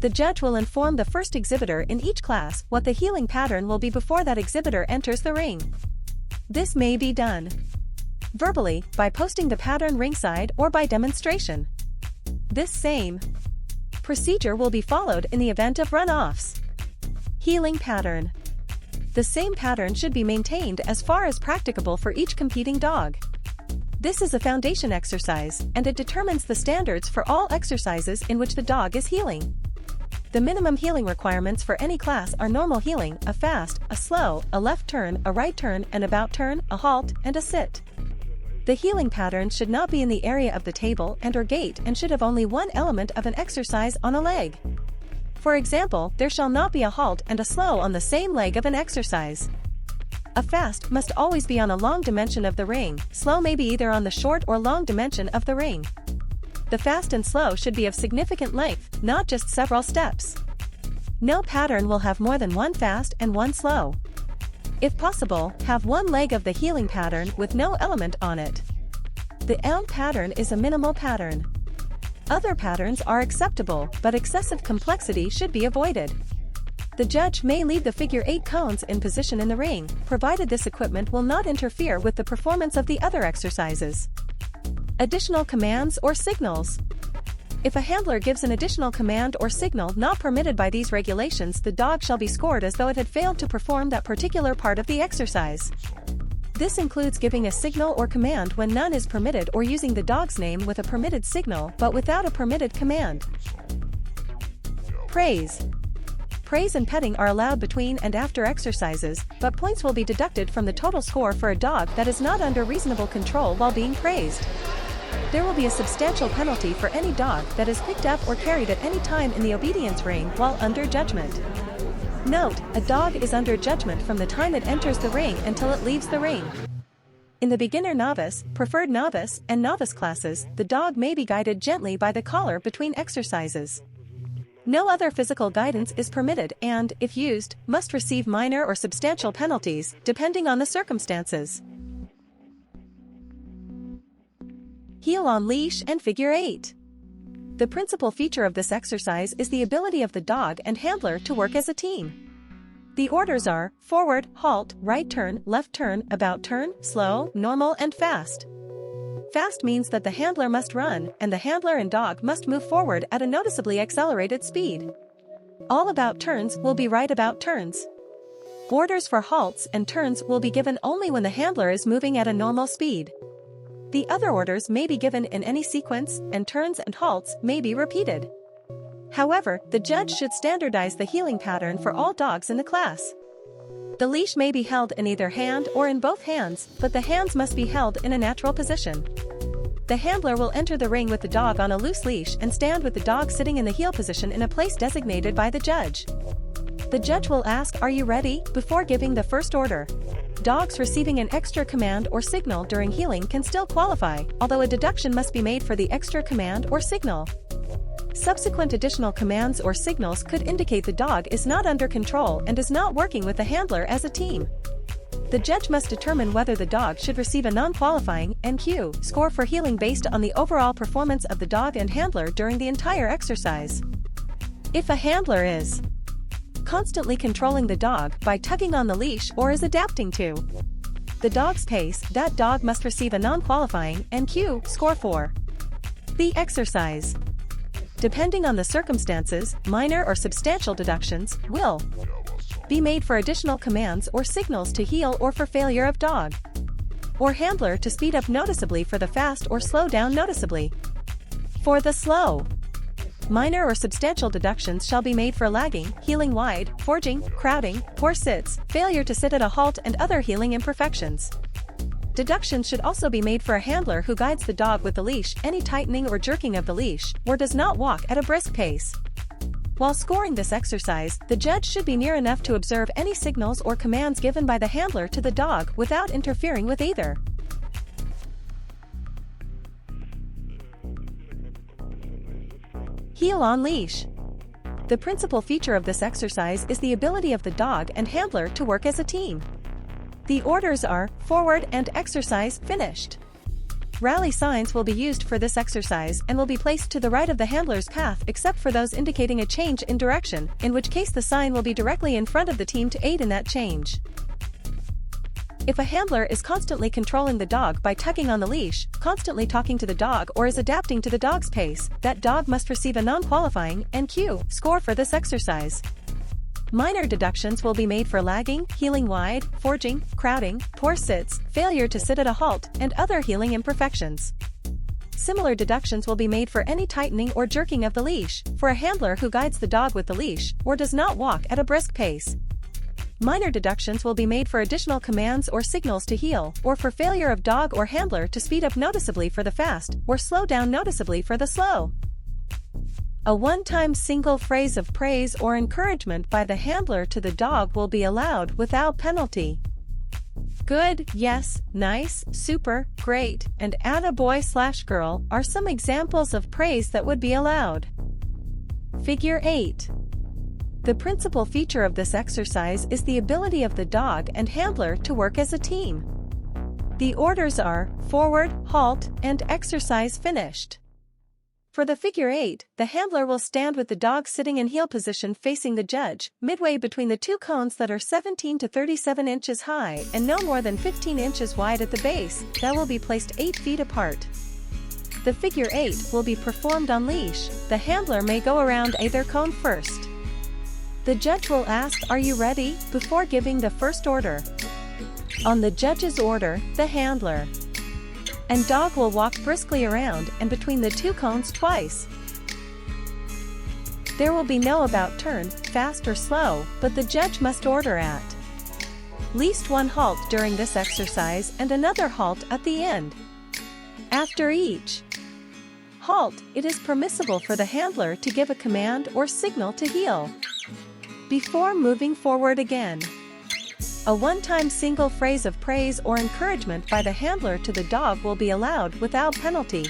The judge will inform the first exhibitor in each class what the heeling pattern will be before that exhibitor enters the ring. This may be done verbally, by posting the pattern ringside, or by demonstration. This same procedure will be followed in the event of run-offs. Heeling pattern. The same pattern should be maintained as far as practicable for each competing dog. This is a foundation exercise, and it determines the standards for all exercises in which the dog is heeling. The minimum heeling requirements for any class are normal heeling, a fast, a slow, a left turn, a right turn, an about turn, a halt, and a sit. The heeling pattern should not be in the area of the table and/or gate and should have only one element of an exercise on a leg. For example, there shall not be a halt and a slow on the same leg of an exercise. A fast must always be on a long dimension of the ring, slow may be either on the short or long dimension of the ring. The fast and slow should be of significant length, not just several steps. No pattern will have more than one fast and one slow. If possible, have one leg of the heeling pattern with no element on it. The L pattern is a minimal pattern. Other patterns are acceptable, but excessive complexity should be avoided. The judge may leave the figure 8 cones in position in the ring, provided this equipment will not interfere with the performance of the other exercises. Additional commands or signals. If a handler gives an additional command or signal not permitted by these regulations, the dog shall be scored as though it had failed to perform that particular part of the exercise. This includes giving a signal or command when none is permitted, or using the dog's name with a permitted signal but without a permitted command. Praise. Praise and petting are allowed between and after exercises, but points will be deducted from the total score for a dog that is not under reasonable control while being praised. There will be a substantial penalty for any dog that is picked up or carried at any time in the obedience ring while under judgment. Note, a dog is under judgment from the time it enters the ring until it leaves the ring. In the beginner novice, preferred novice, and novice classes, the dog may be guided gently by the collar between exercises. No other physical guidance is permitted and, if used, must receive minor or substantial penalties, depending on the circumstances. Heel on leash and figure 8. The principal feature of this exercise is the ability of the dog and handler to work as a team. The orders are forward, halt, right turn, left turn, about turn, slow, normal, and fast. Fast means that the handler must run, and the handler and dog must move forward at a noticeably accelerated speed. All about turns will be right about turns. Orders for halts and turns will be given only when the handler is moving at a normal speed. The other orders may be given in any sequence, and turns and halts may be repeated. However, the judge should standardize the heeling pattern for all dogs in the class. The leash may be held in either hand or in both hands, but the hands must be held in a natural position. The handler will enter the ring with the dog on a loose leash and stand with the dog sitting in the heel position in a place designated by the judge. The judge will ask, "Are you ready?" before giving the first order. Dogs receiving an extra command or signal during heeling can still qualify, although a deduction must be made for the extra command or signal. Subsequent additional commands or signals could indicate the dog is not under control and is not working with the handler as a team. The judge must determine whether the dog should receive a non-qualifying NQ score for heeling based on the overall performance of the dog and handler during the entire exercise. If a handler is constantly controlling the dog by tugging on the leash or is adapting to the dog's pace, that dog must receive a non-qualifying NQ score for the exercise. Depending on the circumstances, minor or substantial deductions will be made for additional commands or signals to heel or for failure of dog or handler to speed up noticeably for the fast or slow down noticeably. For the slow, minor or substantial deductions shall be made for lagging, heeling wide, forging, crowding, poor sits, failure to sit at a halt, and other heeling imperfections. Deductions should also be made for a handler who guides the dog with the leash, any tightening or jerking of the leash, or does not walk at a brisk pace. While scoring this exercise, the judge should be near enough to observe any signals or commands given by the handler to the dog without interfering with either. Heel on leash. The principal feature of this exercise is the ability of the dog and handler to work as a team. The orders are forward and exercise finished. Rally signs will be used for this exercise and will be placed to the right of the handler's path except for those indicating a change in direction, in which case the sign will be directly in front of the team to aid in that change. If a handler is constantly controlling the dog by tugging on the leash, constantly talking to the dog, or is adapting to the dog's pace, that dog must receive a non-qualifying NQ score for this exercise. Minor deductions will be made for lagging, heeling wide, forging, crowding, poor sits, failure to sit at a halt, and other heeling imperfections. Similar deductions will be made for any tightening or jerking of the leash, for a handler who guides the dog with the leash, or does not walk at a brisk pace. Minor deductions will be made for additional commands or signals to heel, or for failure of dog or handler to speed up noticeably for the fast, or slow down noticeably for the slow. A one-time single phrase of praise or encouragement by the handler to the dog will be allowed without penalty. Good, yes, nice, super, great, and attaboy/girl are some examples of praise that would be allowed. Figure 8. The principal feature of this exercise is the ability of the dog and handler to work as a team. The orders are forward, halt, and exercise finished. For the figure 8, the handler will stand with the dog sitting in heel position facing the judge, midway between the two cones that are 17 to 37 inches high and no more than 15 inches wide at the base, that will be placed 8 feet apart. The figure 8 will be performed on leash. The handler may go around either cone first. The judge will ask, "Are you ready?" before giving the first order. On the judge's order, the handler and dog will walk briskly around and between the two cones twice. There will be no about turn, fast or slow, but the judge must order at least one halt during this exercise and another halt at the end. After each halt, it is permissible for the handler to give a command or signal to heel before moving forward again. A one-time single phrase of praise or encouragement by the handler to the dog will be allowed without penalty.